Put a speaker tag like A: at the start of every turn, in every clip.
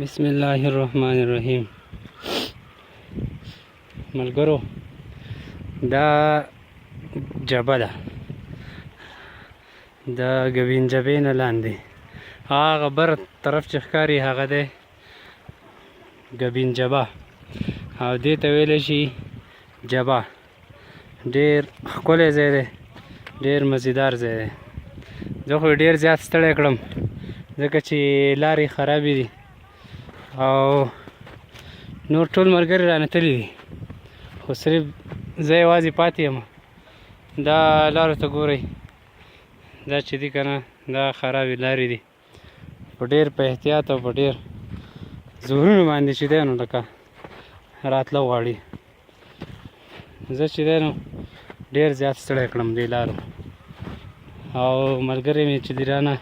A: بسم الله الرحمن الرحیم. ملګرو، دا جبه ده د ګوین جبې نه لاندې هغه بر طرف چې ښکاري هغه دی ګوین جبه، او دې ته ویلی شي جبه. ډېر ښکلی ځای دی، ډېر مزیدار ځای دی. زه خو ډېر زیات ستړی کړم ځکه چې لارې خرابې دي او نور ټول ملګري رانه تللي دي، خو صرف زه یوازې پاتې یم. دا لارو ته ګورئ، دا چې دي که نه دا خرابې لارې دي. په ډېر په احتیاط او په ډېر زورونو باندې چې دی نو لکه راتله غواړي. زه چې دی نو ډېر زیات ستړی کړم دې لارو، او ملګري مې چې دي رانه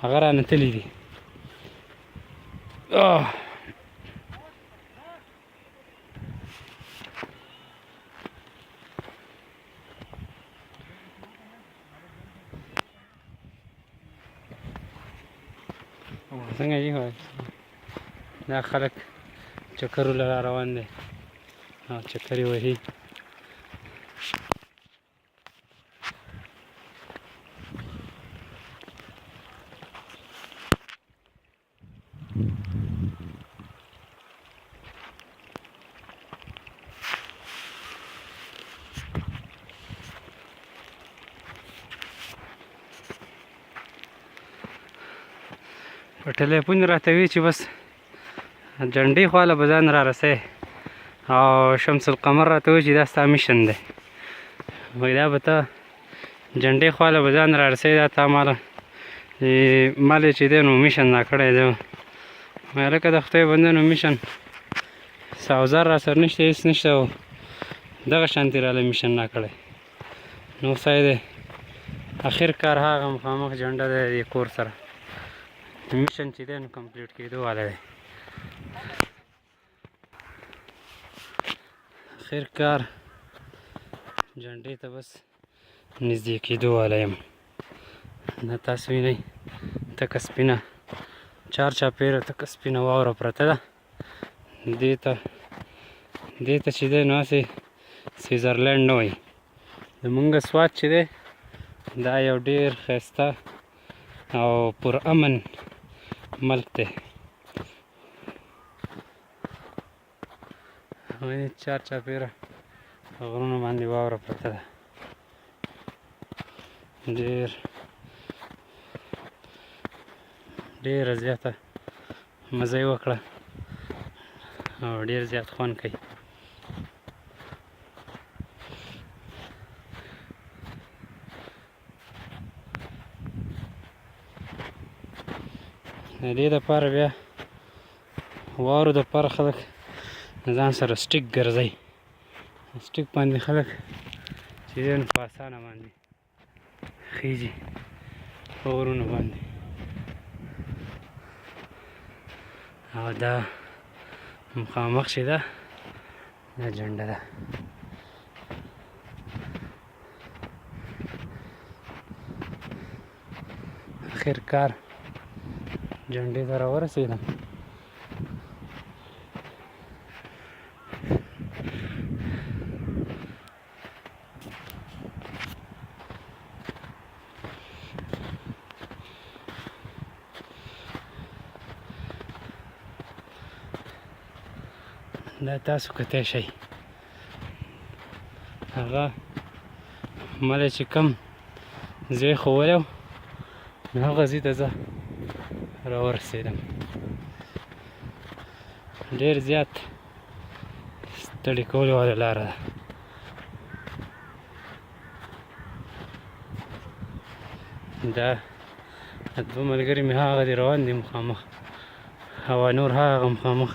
A: هغه رانه تللي دي. څنګه جي دا خلک چکرو له را روان دی او چکر یې وهي. په ټلیفون راته وی چې بس جنډې خواله به ځان را رسئ، او شمس القمر راته وی چې دا ستا میشن دی، وایي دا به ته جنډې خواله به ځان را رسئ، دا تا ماله یې چې دی نو میشن راکړی دی. وایي هلکه د خدای بنده نو میشن سوزر را سره نشته، هېڅ نشته، او دغه شانتې راله میشن راکړی. نو سای دی اخر کار هغه مخامخ جنډه دی دې کور سره، میشن چې دی نو کمپلیټ کېدو والا دی. اخر کار جنډې ته بس نږدې کېدو والا یم. دا تاسو وینئ تکه سپینه چار چاپېره تکه سپینه واوره پرته ده. دې ته چې دی نو هسې سویزرلینډ نه وایي. زمونږ سوات چې دی دا یو ډېر ښایسته او پرامن ملک دی. وینئ چار چاپېره غرونو باندې واوره پرته ده. ډېره زیاته مزه یې وکړه او ډېر زیات خوند کوي. د دې دپاره بیا واورو دپاره خلک ځان سره سټیک ګرځوي، سټیک باندې خلک چې دی نو په اسانه باندې خیږي په غرونو باندې. او دا مخامخ چې ده دا جنډه ده. اخر کار جنډې ته راورسېدم. دا تاسو کتی شئ هغه مله چې کم ځای ښوولی و نو هغه ځای ته زه راورسېدم. ډېر زیات ستړي کولو واله لاره ده. دا دوه ملګري مې هغه دي روان دي مخامخ، او نور هغه مخامخ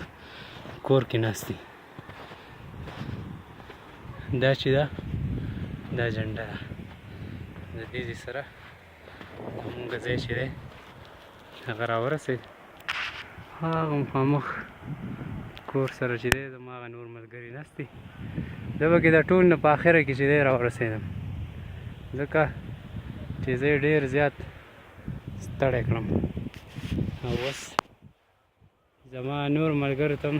A: کور کې ناست دي. دا چې ده دا جنډه ده. د دې ځای سره زمونږ ځای چې دی هغه راورسېد، هغه مخامخ کور سره چې دی زما هغه نور ملګري ناست دي. زه به کې د ټول نه په اخره کې چې دی راورسېدم ځکه چې زه یې ډېر زیات ستړی کړم. او اوس زما نور ملګرو ته هم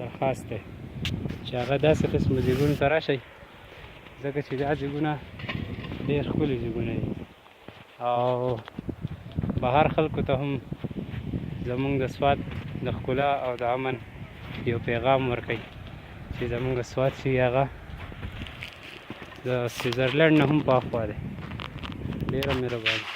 A: درخواست دی چې هغه داسې قسمو ځایونو ته راشئ ځکه چې دا ځایونه ډېر ښکلي ځایونه دي او بهر خلکو ته هم زمونږ د سوات د ښکلا او د امن یو پیغام ورکوي چې زمونږ سوات چې هغه د سویزرلینډ نه هم پاخوا دی. ډېره مهرباني.